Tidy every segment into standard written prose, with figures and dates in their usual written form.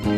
Hey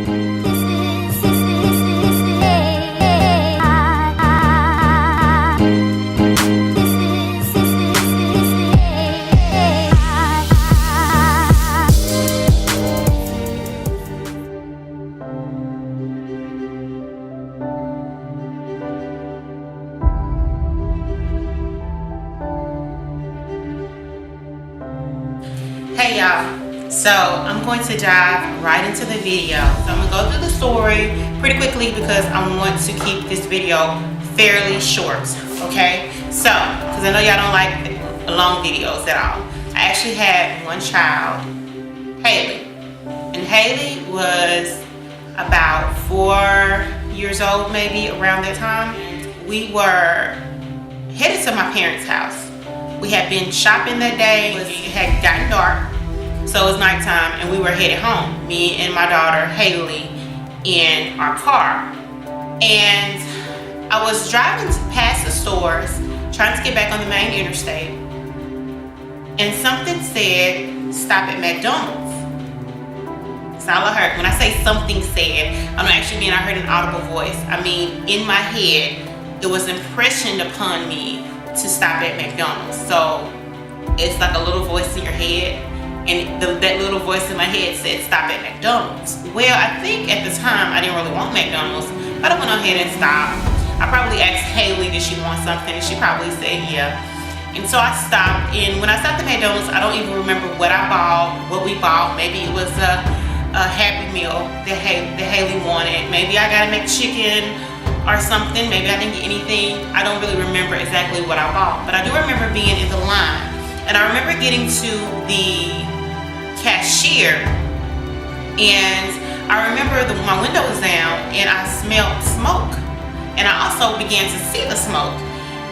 y'all, so I'm going to dive right into the video. So I'm going to go through the story pretty quickly because I want to keep this video fairly short, okay? So, because I know y'all don't like long videos at all. I actually had one child, Haley, and Haley was about 4 years old, maybe around that time. We were headed to my parents' house. We had been shopping that day. It had gotten dark, so it was nighttime, and we were headed home. Me and my daughter Haley in our car, and I was driving past the stores, trying to get back on the main interstate, and something said, "Stop at McDonald's." That's all I heard. When I say something said, I don't actually mean I heard an audible voice. I mean, in my head, it was impressioned upon me to stop at McDonald's. So it's like a little voice in your head, and that little voice in my head said stop at McDonald's. Well, I think at the time I didn't really want McDonald's, but I went ahead and stopped. I probably asked Haley, did she want something, and she probably said yeah. And so I stopped, and when I stopped at McDonald's, I don't even remember what I bought, what we bought. Maybe it was a Happy Meal that Haley wanted. Maybe I got a McChicken or something. Maybe I didn't get anything. I don't really remember exactly what I bought, but I do remember being in the line, and I remember getting to the cashier, and I remember my window was down, and I smelled smoke, and I also began to see the smoke.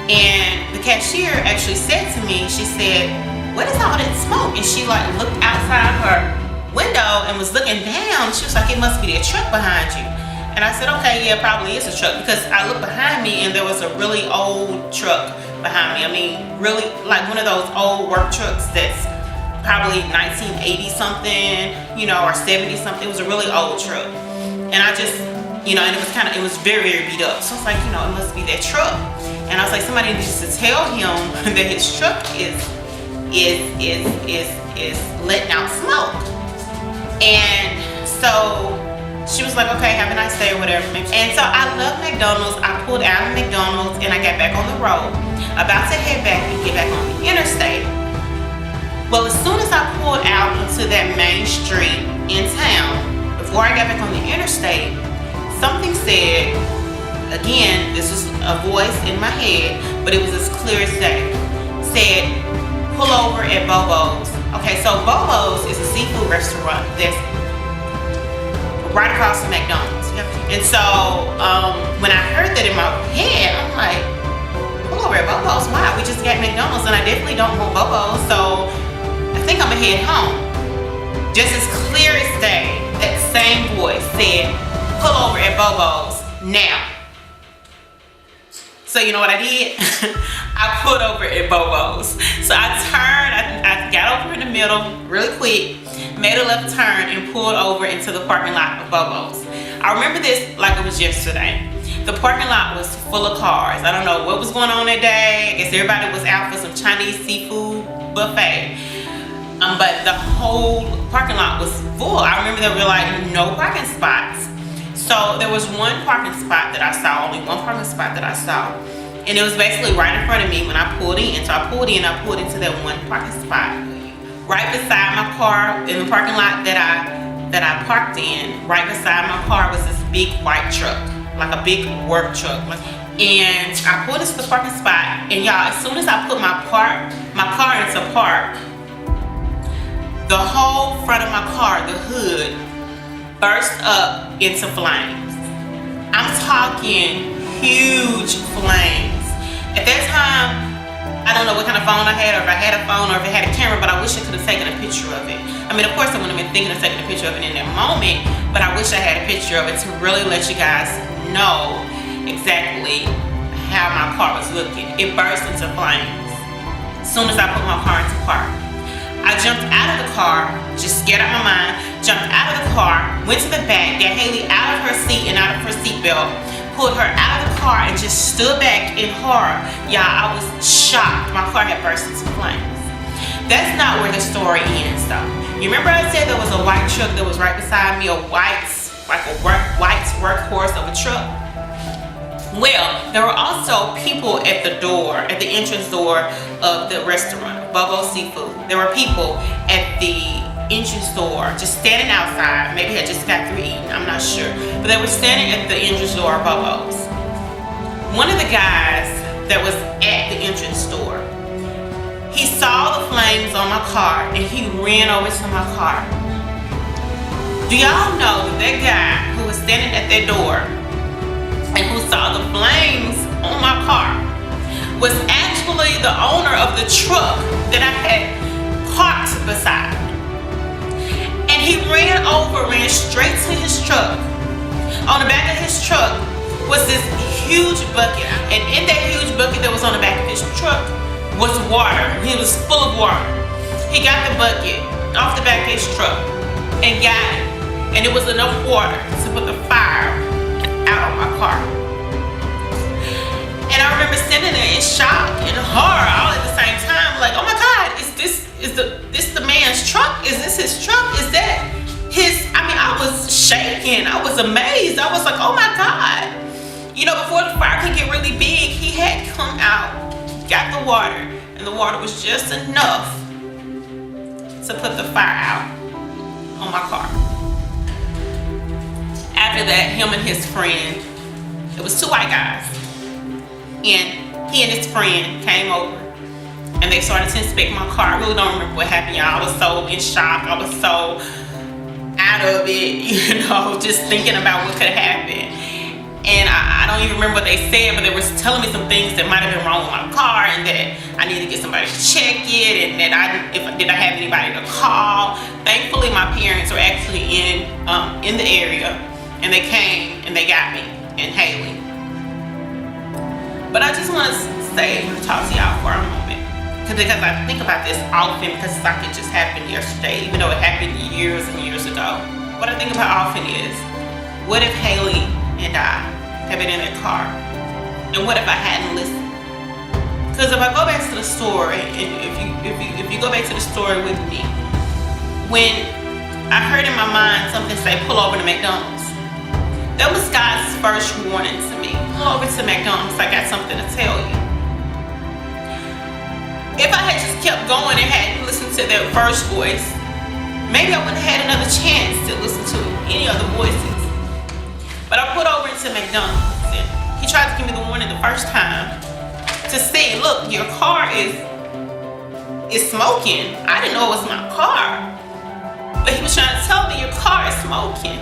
And the cashier actually said to me, she said, "What is all that smoke?" And she like looked outside her window and was looking down. She was like, "It must be a truck behind you." And I said, okay, yeah, probably is a truck, because I looked behind me and there was a really old truck behind me. I mean, really like one of those old work trucks that's probably 1980 something, you know, or 70 something. It was a really old truck. And I just, you know, and it was very, very beat up. So I was like, you know, it must be that truck. And I was like, somebody needs to tell him that his truck is letting out smoke. And so she was like, okay, have a nice day or whatever. And so I love McDonald's. I pulled out of McDonald's and I got back on the road, about to head back and get back on the interstate. Well, as soon as I pulled out onto that main street in town, before I got back on the interstate, something said, again, this was a voice in my head, but it was as clear as day, said, pull over at Bobo's. Okay, so Bobo's is a seafood restaurant that's right across from McDonald's. And so when I heard that in my head, I'm like, pull over at Bobo's? Why? We just got McDonald's and I definitely don't want Bobo's, so I think I'm gonna head home. Just as clear as day, that same voice said, pull over at Bobo's now. So you know what I did? I pulled over at Bobo's. So I turned, I got over in the middle really quick, made a left turn and pulled over into the parking lot of Bobo's. I remember this like it was yesterday. The parking lot was full of cars. I don't know what was going on that day. I guess everybody was out for some Chinese seafood buffet. But the whole parking lot was full. I remember there were like no parking spots. So there was one parking spot that I saw, only one parking spot that I saw. And it was basically right in front of me when I pulled in. So I pulled into that one parking spot. Right beside my car, in the parking lot that I parked in, right beside my car was this big white truck, like a big work truck. And I pulled into the parking spot, and y'all, as soon as I put my car into park, the whole front of my car, the hood, burst up into flames. I'm talking huge flames. At that time, I don't know what kind of phone I had, or if I had a phone, or if it had a camera, but I wish I could have taken a picture of it. I mean, of course I wouldn't have been thinking of taking a picture of it in that moment, but I wish I had a picture of it to really let you guys know exactly how my car was looking. It burst into flames as soon as I put my car into park. I jumped out of the car, just scared out my mind, jumped out of the car, went to the back, got Haley out of her seat and out of her seatbelt, pulled her out of the car and just stood back in horror. Y'all, I was shocked. My car had burst into flames. That's not where the story ends though. You remember I said there was a white truck that was right beside me, a white's workhorse of a truck? Well, there were also people at the door, at the entrance door of the restaurant, Bubbo Seafood. There were people at the entrance door just standing outside. Maybe had just got through eating, I'm not sure. But they were standing at the entrance door of Bubbo's. One of the guys that was at the entrance door, he saw the flames on my car and he ran over to my car. Do y'all know that that guy who was standing at that door and who saw the flames on my car was actually the owner of the truck that I had parked beside? And he ran straight to his truck. On the back of his truck was this huge bucket, and in that huge bucket that was on the back of his truck was water. It was full of water. He got the bucket off the back of his truck and got it, and it was enough water to put the fire out on my car. And I remember sitting there in shock and horror all at the same time, like, oh my God, is this the man's truck? Is this his truck? Is that his? I mean, I was shaking. I was amazed. I was like, oh my God. You know, before the fire could get really big, he had come out, got the water, and the water was just enough to put the fire out on my car. After that, him and his friend, it was two white guys, and he and his friend came over and they started to inspect my car. I really don't remember what happened, y'all. I was so in shock. I was so out of it, you know, just thinking about what could have happened. And I don't even remember what they said, but they were telling me some things that might have been wrong with my car, and that I needed to get somebody to check it, and that did I have anybody to call. Thankfully, my parents were actually in the area, and they came and they got me and Haley. But I just want to say, talk to y'all for a moment, because I think about this often, because it's like it just happened yesterday, even though it happened years and years ago. What I think about often is, what if Haley and I had been in that car, and what if I hadn't listened? Because if I go back to the story, and if you go back to the story with me, when I heard in my mind something say, pull over to McDonald's, that was God's first warning to me. Pull over to McDonald's, I got something to tell you. If I had just kept going and hadn't listened to that first voice, maybe I wouldn't have had another chance to listen to any other voices. But I pulled over into McDonald's, and he tried to give me the warning the first time to say, look, your car is smoking. I didn't know it was my car, but he was trying to tell me your car is smoking.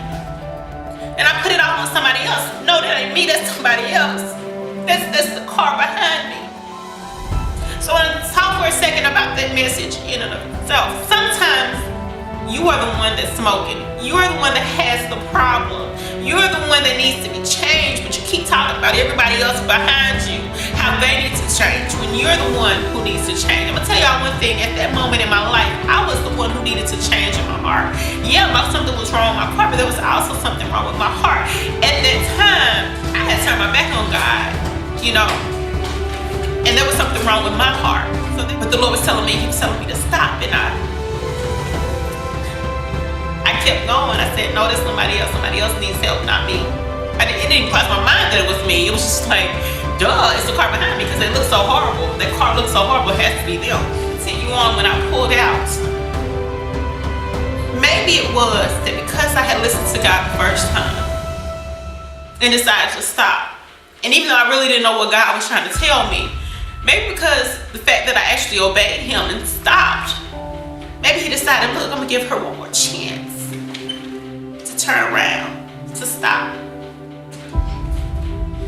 And I put it off on somebody else. No, that ain't me, that's somebody else. That's the car behind me. So I want to talk for a second about that message in and of itself. Sometimes you are the one that's smoking. You are the one that has the problem. You are the one that needs to be changed, but you keep talking about everybody else behind you, how they need to change, when you're the one who needs to change. I'm gonna tell y'all one thing. At that moment in my life, I was the one who needed to change in my heart. Yeah, something was wrong with my car, but there was also something wrong with my heart. At that time, I had turned my back on God, you know, and there was something wrong with my heart. But the Lord was telling me, He was telling me to stop, and I kept going. I said, no, that's somebody else. Somebody else needs help, not me. It didn't cross my mind that it was me. It was just like, duh, it's the car behind me, because it looked so horrible. That car looked so horrible, it has to be them. Continue on. When I pulled out, maybe it was that because I had listened to God the first time and decided to stop, and even though I really didn't know what God was trying to tell me, maybe because the fact that I actually obeyed Him and stopped, maybe He decided, look, I'm gonna give her one more chance to turn around, to stop.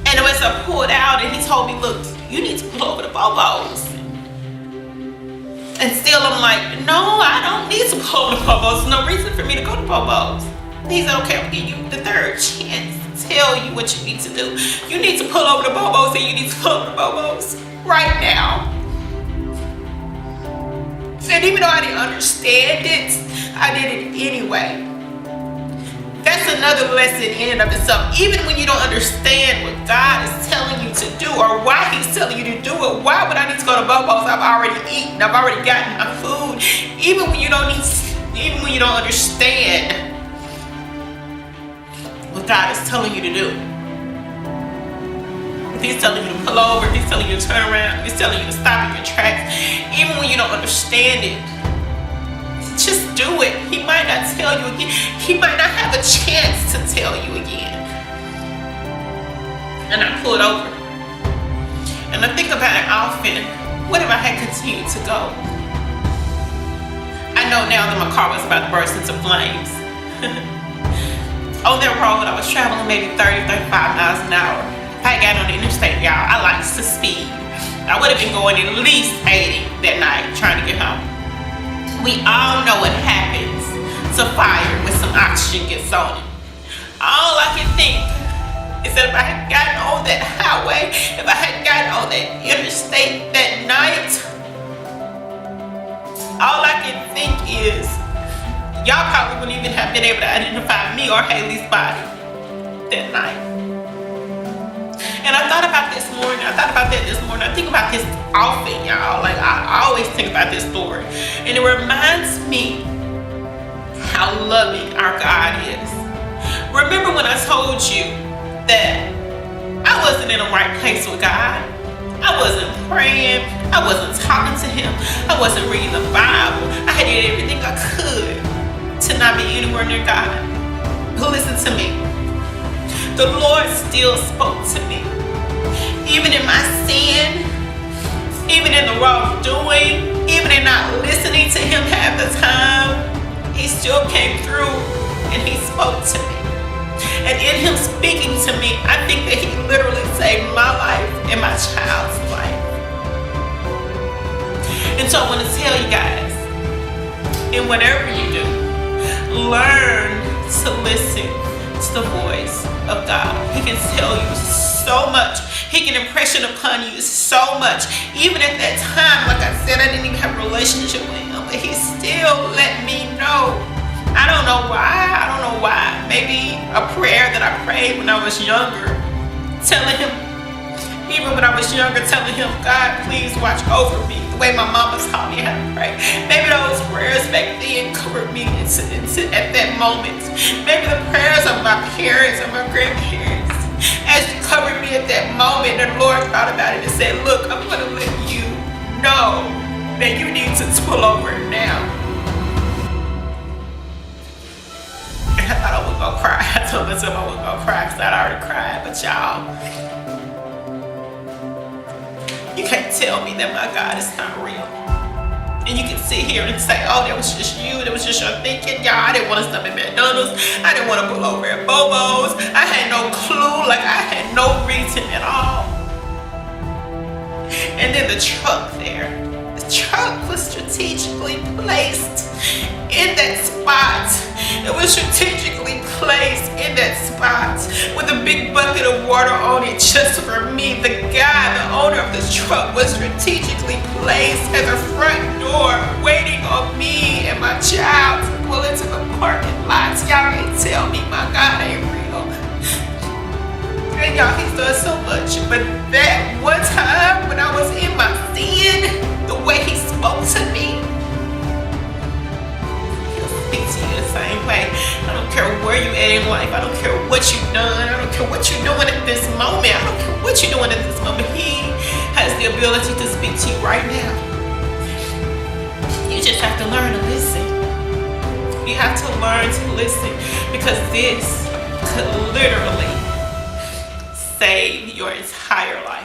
And as I pulled out, and He told me, look, you need to pull over to Bobo's. And still I'm like, no, I don't need to pull over to Bobo's. There's no reason for me to go to Bobo's. And He said, okay, I'll give you the third chance to tell you what you need to do. You need to pull over to Bobo's, and you need to pull over to Bobo's right now. And even though I didn't understand it, I did it anyway. That's another lesson in and of itself. Even when you don't understand what God is telling you to do or why he's telling you to do it, why would I need to go to Bobo's? I've already eaten. I've already gotten my food. Even when you don't understand what God is telling you to do. If he's telling you to pull over, if he's telling you to turn around, if he's telling you to stop in your tracks, even when you don't understand it, just do it. He might not tell you again. He might not have a chance to tell you again. And I pulled over. And I think about it often. What if I had continued to go? I know now that my car was about to burst into flames. On that road, I was traveling maybe 30, 35 miles an hour. If I got on the interstate, y'all, I like to speed. I would have been going at least 80 that night trying to get home. We all know what happens to fire when some oxygen gets on it. All I can think is that if I had gotten on that highway, if I had gotten on that interstate that night, all I can think is y'all probably wouldn't even have been able to identify me or Haley's body that night. And I thought about this morning. I thought about that this morning. I think about this often, y'all. Like, I always think about this story. And it reminds me how loving our God is. Remember when I told you that I wasn't in the right place with God? I wasn't praying. I wasn't talking to him. I wasn't reading the Bible. I did everything I could to not be anywhere near God. But listen to me. The Lord still spoke to me. Even in my sin, even in the wrongdoing, even in not listening to him half the time, he still came through and he spoke to me. And in him speaking to me, I think that he literally saved my life and my child's life. And so I want to tell you guys, in whatever you do, learn to listen to the voice of God. He can tell you so much. He can impress it upon you so much. Even at that time, like I said, I didn't even have a relationship with him, but he still let me know. I don't know why. Maybe a prayer that I prayed when I was younger, telling him, even when I was younger, telling him, God, please watch over me, the way my mama taught me how to pray. Maybe those prayers back then covered me at that moment. Maybe the prayers of my parents and my grandparents, as you covered me at that moment, the Lord thought about it and said, look, I'm going to let you know that you need to pull over now. And I thought I was going to cry. I told myself I was going to cry because I'd already cried. But y'all, you can't tell me that my God is not real. And you can sit here and say, oh, that was just you. That was just your thinking. Y'all, I didn't want to stop at McDonald's. I didn't want to pull over at Bobo's. I had no clue. Like, I had no reason at all. And then the truck there. The truck was strategically placed in that spot. It was strategically placed in that spot with a big bucket of water on it just for me. The guy, the owner of the truck, was strategically placed at the front door waiting on me and my child to pull into the parking lot. Y'all can't tell me my God ain't real. And y'all, he's done so much. But that one time when I was in my sin, the way he spoke to me, speak to you the same way. I don't care where you at in life. I don't care what you've done. I don't care what you're doing at this moment. I don't care what you're doing at this moment. He has the ability to speak to you right now. You just have to learn to listen. You have to learn to listen, because this could literally save your entire life.